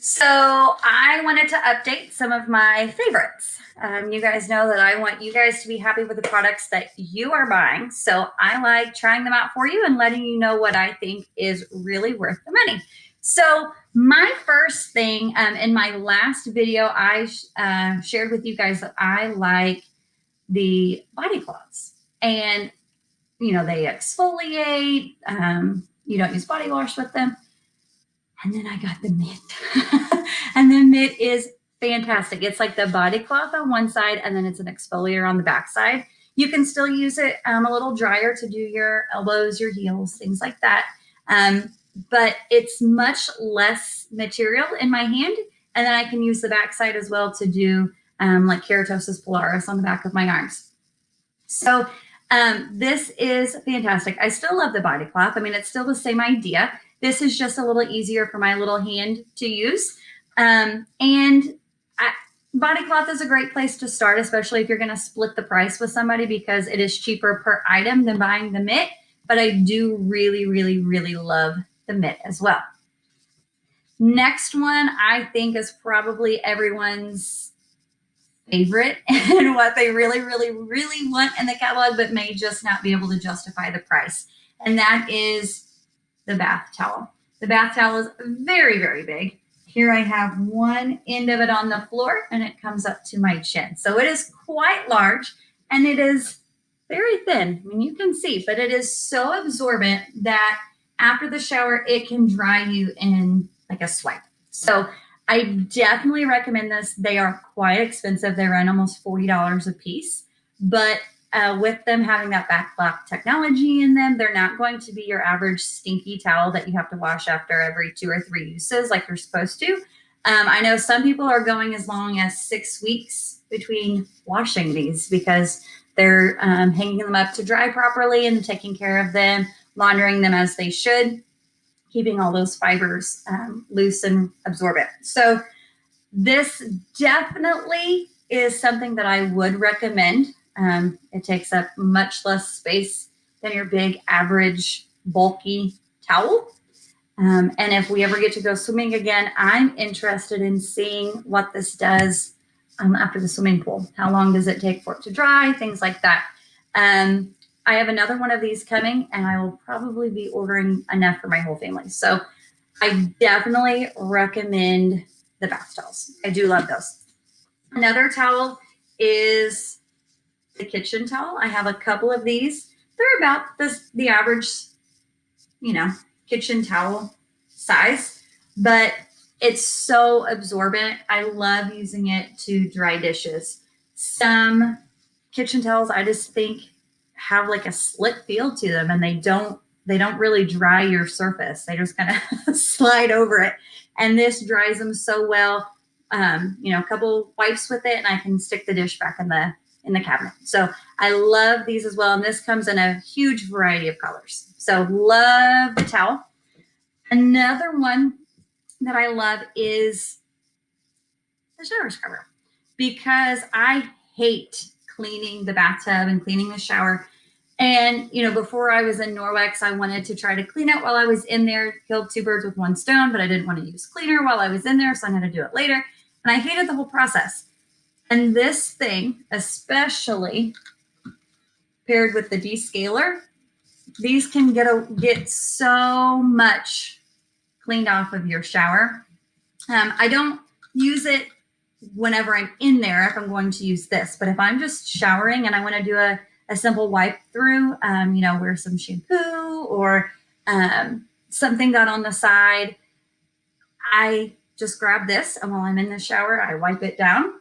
So I wanted to update some of my favorites. You guys know that I want you guys to be happy with the products that you are buying. So I like trying them out for you and letting you know what I think is really worth the money. So my first thing in my last video, I shared with you guys that I like the body cloths. And, you know, they exfoliate. You don't use body wash with them. And then I got the mitt. And the mitt is fantastic. It's like the body cloth on one side, and then it's an exfoliator on the back side. You can still use it a little drier to do your elbows, your heels, things like that. But it's much less material in my hand. And then I can use the back side as well to do like keratosis pilaris on the back of my arms. So this is fantastic. I still love the body cloth. I mean, it's still the same idea. This is just a little easier for my little hand to use. Body cloth is a great place to start, especially if you're going to split the price with somebody because it is cheaper per item than buying the mitt. But I do really, really, really love the mitt as well. Next one I think is probably everyone's favorite and what they really, really, really want in the catalog, but may just not be able to justify the price. And that is the bath towel. The bath towel is very, very big. Here I have one end of it on the floor and it comes up to my chin. So it is quite large and it is very thin. I mean, you can see, but it is so absorbent that after the shower, it can dry you in like a swipe. So I definitely recommend this. They are quite expensive. They run almost $40 a piece, but with them having that backflap technology in them, they're not going to be your average stinky towel that you have to wash after every 2 or 3 uses like you're supposed to. I know some people are going as long as 6 weeks between washing these because they're hanging them up to dry properly and taking care of them, laundering them as they should, keeping all those fibers loose and absorbent. So this definitely is something that I would recommend. It takes up much less space than your big average bulky towel. And if we ever get to go swimming again, I'm interested in seeing what this does after the swimming pool. How long does it take for it to dry? Things like that. I have another one of these coming and I will probably be ordering enough for my whole family. So I definitely recommend the bath towels. I do love those. Another towel is the kitchen towel. I have a couple of these. They're about the average, you know, kitchen towel size, but it's so absorbent. I love using it to dry dishes. Some kitchen towels I just think have like a slick feel to them and they don't really dry your surface. They just kind of slide over it. And this dries them so well. You know, a couple wipes with it and I can stick the dish back in the cabinet. So I love these as well. And this comes in a huge variety of colors. So love the towel. Another one that I love is the shower scrubber because I hate cleaning the bathtub and cleaning the shower. And, you know, before I was in Norwex, I wanted to try to clean it while I was in there, killed 2 birds with 1 stone, but I didn't want to use cleaner while I was in there, so I'm going to do it later. And I hated the whole process. And this thing, especially paired with the descaler, these can get so much cleaned off of your shower. I don't use it whenever I'm in there if I'm going to use this, but if I'm just showering and I want to do a simple wipe through, you know, where some shampoo or something got on the side, I just grab this and while I'm in the shower, I wipe it down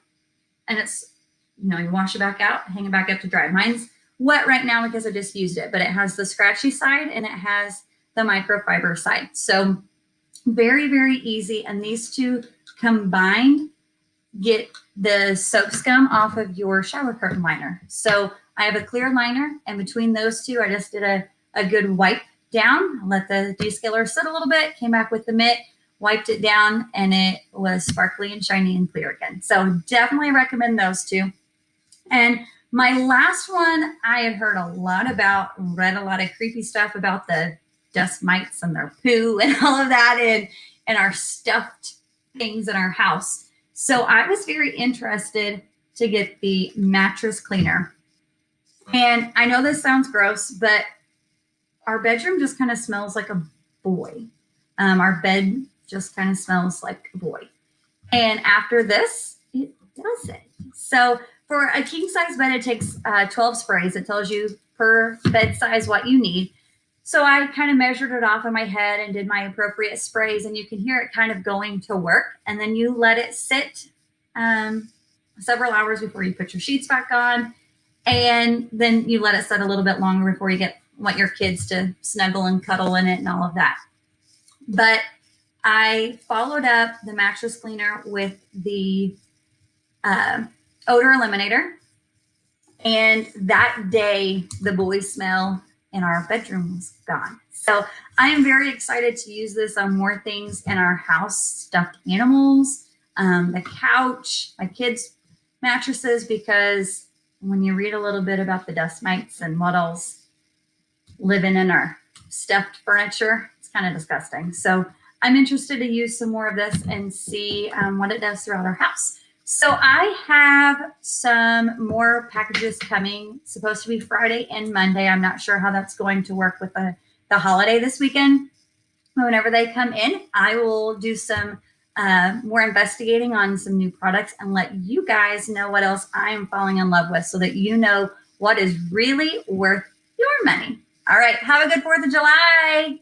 and it's, you know, you wash it back out, hang it back up to dry. Mine's wet right now because I just used it, but it has the scratchy side and it has the microfiber side. So very, very easy. And these two combined get the soap scum off of your shower curtain liner. So I have a clear liner and between those two, I just did a good wipe down, let the descaler sit a little bit, came back with the mitt, wiped it down, and it was sparkly and shiny and clear again. So definitely recommend those two. And my last one, I had heard a lot about, read a lot of creepy stuff about the dust mites and their poo and all of that in our stuffed things in our house. So I was very interested to get the mattress cleaner. And I know this sounds gross, but our bedroom just kind of smells like a boy. Our bed just kind of smells like a boy. And after this, it does it. So for a king size bed, it takes 12 sprays. It tells you per bed size what you need. So I kind of measured it off in my head and did my appropriate sprays, and you can hear it kind of going to work. And then you let it sit several hours before you put your sheets back on. And then you let it set a little bit longer before you want your kids to snuggle and cuddle in it and all of that. But I followed up the mattress cleaner with the odor eliminator. And that day, the boy smell in our bedroom was gone. So I am very excited to use this on more things in our house, stuffed animals, the couch, my kids' mattresses, because when you read a little bit about the dust mites and what else living in our stuffed furniture, it's kind of disgusting. So I'm interested to use some more of this and see what it does throughout our house. So I have some more packages coming, supposed to be Friday and Monday. I'm not sure how that's going to work with the holiday this weekend. Whenever they come in, I will do some more investigating on some new products and let you guys know what else I am falling in love with so that you know what is really worth your money. All right. Have a good 4th of July.